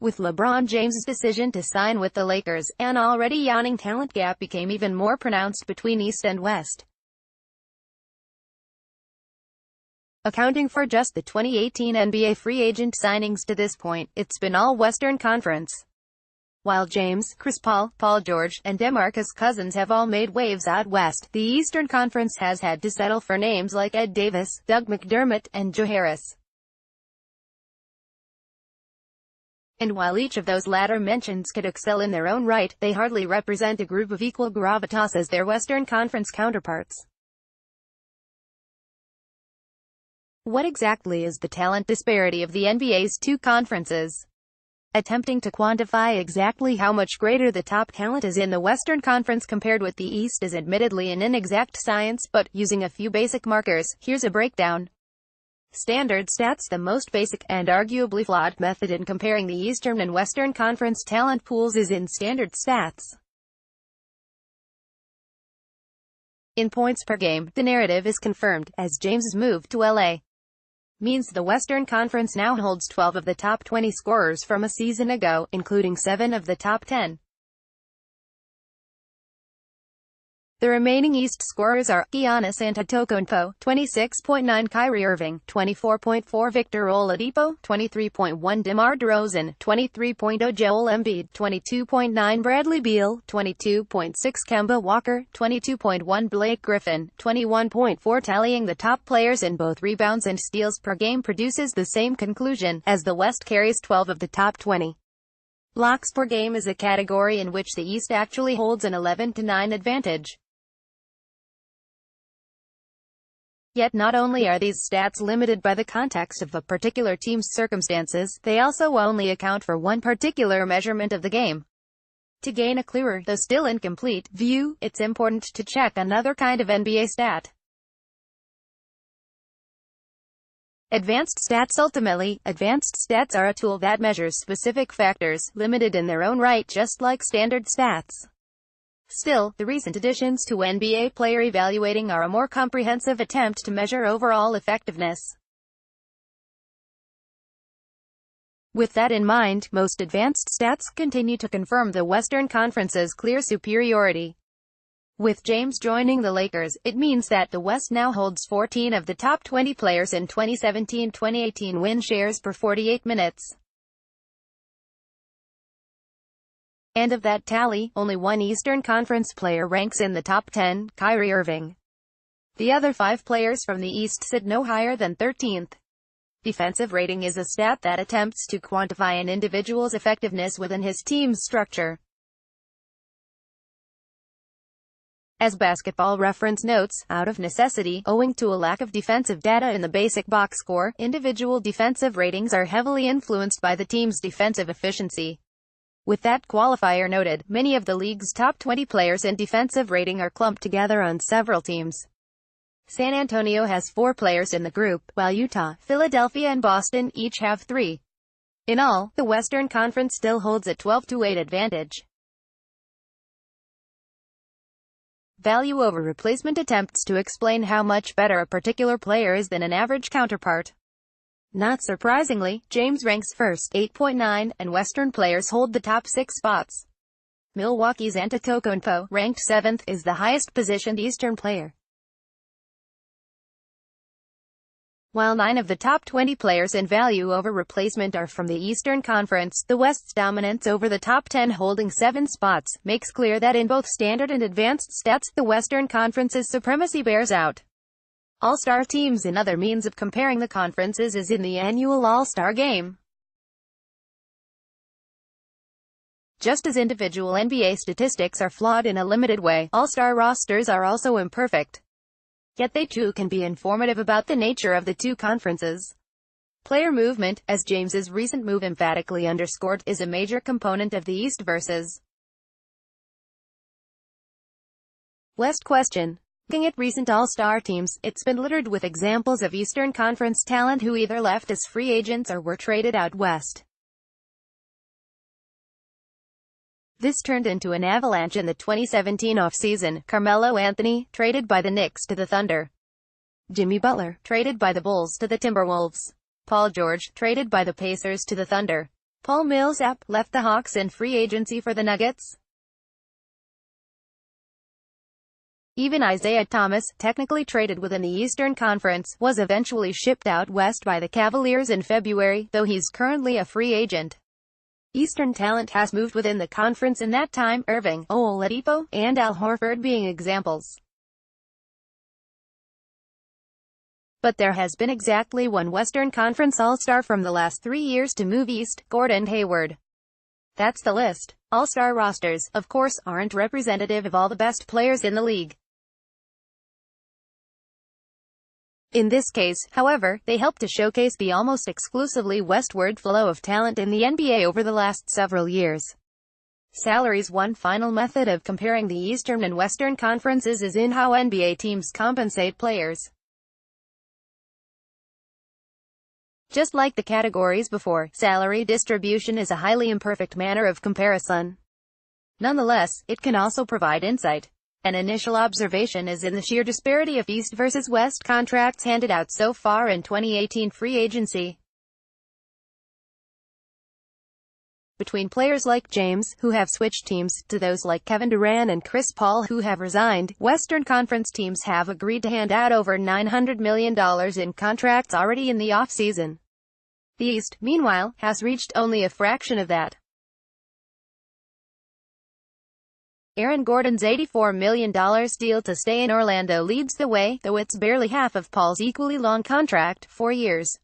With LeBron James' decision to sign with the Lakers, an already yawning talent gap became even more pronounced between East and West. Accounting for just the 2018 NBA free agent signings to this point, it's been all Western Conference. While James, Chris Paul, Paul George, and DeMarcus Cousins have all made waves out west, the Eastern Conference has had to settle for names like Ed Davis, Doug McDermott, and Joe Harris. And while each of those latter mentions could excel in their own right, they hardly represent a group of equal gravitas as their Western Conference counterparts. What exactly is the talent disparity of the NBA's two conferences? Attempting to quantify exactly how much greater the top talent is in the Western Conference compared with the East is admittedly an inexact science, but, using a few basic markers, here's a breakdown. Standard stats, the most basic, and arguably flawed, method in comparing the Eastern and Western Conference talent pools is in standard stats. In points per game, the narrative is confirmed, as James's move to LA means the Western Conference now holds 12 of the top 20 scorers from a season ago, including 7 of the top 10. The remaining East scorers are Giannis Antetokounmpo, 26.9, Kyrie Irving, 24.4, Victor Oladipo, 23.1, DeMar DeRozan, 23.0, Joel Embiid, 22.9, Bradley Beal, 22.6, Kemba Walker, 22.1, Blake Griffin, 21.4. Tallying the top players in both rebounds and steals per game produces the same conclusion, as the West carries 12 of the top 20. Blocks per game is a category in which the East actually holds an 11-9 advantage. Yet not only are these stats limited by the context of a particular team's circumstances, they also only account for one particular measurement of the game. To gain a clearer, though still incomplete, view, it's important to check another kind of NBA stat. Advanced stats. Ultimately, advanced stats are a tool that measures specific factors, limited in their own right just like standard stats. Still, the recent additions to NBA player evaluating are a more comprehensive attempt to measure overall effectiveness. With that in mind, most advanced stats continue to confirm the Western Conference's clear superiority. With James joining the Lakers, it means that the West now holds 14 of the top 20 players in 2017-2018 win shares per 48 minutes. And of that tally, only one Eastern Conference player ranks in the top 10, Kyrie Irving. The other 5 players from the East sit no higher than 13th. Defensive rating is a stat that attempts to quantify an individual's effectiveness within his team's structure. As Basketball Reference notes, out of necessity, owing to a lack of defensive data in the basic box score, individual defensive ratings are heavily influenced by the team's defensive efficiency. With that qualifier noted, many of the league's top 20 players in defensive rating are clumped together on several teams. San Antonio has 4 players in the group, while Utah, Philadelphia and Boston each have 3. In all, the Western Conference still holds a 12-8 advantage. Value over replacement attempts to explain how much better a particular player is than an average counterpart. Not surprisingly, James ranks first, 8.9, and Western players hold the top 6 spots. Milwaukee's Antetokounmpo, ranked 7th, is the highest positioned Eastern player. While 9 of the top 20 players in value over replacement are from the Eastern Conference, the West's dominance over the top 10 holding 7 spots makes clear that in both standard and advanced stats, the Western Conference's supremacy bears out. All-Star teams. Another means of comparing the conferences is in the annual All-Star Game. Just as individual NBA statistics are flawed in a limited way, All-Star rosters are also imperfect. Yet they too can be informative about the nature of the two conferences. Player movement, as James's recent move emphatically underscored, is a major component of the East versus West question. Looking at recent All-Star teams, it's been littered with examples of Eastern Conference talent who either left as free agents or were traded out west. This turned into an avalanche in the 2017 offseason. Carmelo Anthony, traded by the Knicks to the Thunder. Jimmy Butler, traded by the Bulls to the Timberwolves. Paul George, traded by the Pacers to the Thunder. Paul Millsap left the Hawks in free agency for the Nuggets. Even Isaiah Thomas, technically traded within the Eastern Conference, was eventually shipped out west by the Cavaliers in February, though he's currently a free agent. Eastern talent has moved within the conference in that time, Irving, Oladipo, and Al Horford being examples. But there has been exactly one Western Conference All-Star from the last 3 years to move east, Gordon Hayward. That's the list. All-Star rosters, of course, aren't representative of all the best players in the league. In this case, however, they help to showcase the almost exclusively westward flow of talent in the NBA over the last several years. Salaries. One final method of comparing the Eastern and Western conferences is in how NBA teams compensate players. Just like the categories before, salary distribution is a highly imperfect manner of comparison. Nonetheless, it can also provide insight. An initial observation is in the sheer disparity of East versus West contracts handed out so far in 2018 free agency. Between players like James, who have switched teams, to those like Kevin Durant and Chris Paul, who have resigned, Western Conference teams have agreed to hand out over $900 million in contracts already in the offseason. The East, meanwhile, has reached only a fraction of that. Aaron Gordon's $84 million deal to stay in Orlando leads the way, though it's barely half of Paul's equally long contract, 4 years.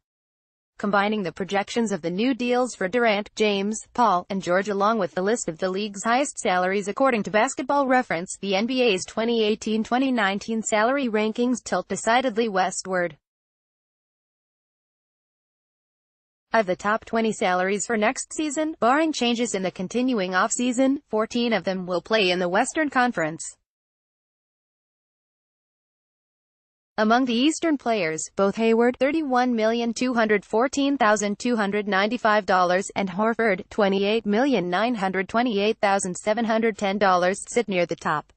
Combining the projections of the new deals for Durant, James, Paul, and George along with the list of the league's highest salaries according to Basketball Reference, the NBA's 2018-2019 salary rankings tilt decidedly westward. Of the top 20 salaries for next season, barring changes in the continuing off-season, 14 of them will play in the Western Conference. Among the Eastern players, both Hayward $31,214,295 and Horford $28,928,710 sit near the top.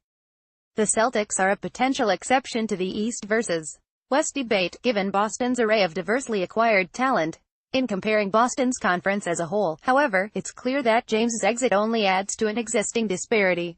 The Celtics are a potential exception to the East versus West debate, given Boston's array of diversely acquired talent. In comparing Boston's conference as a whole, however, it's clear that James's exit only adds to an existing disparity.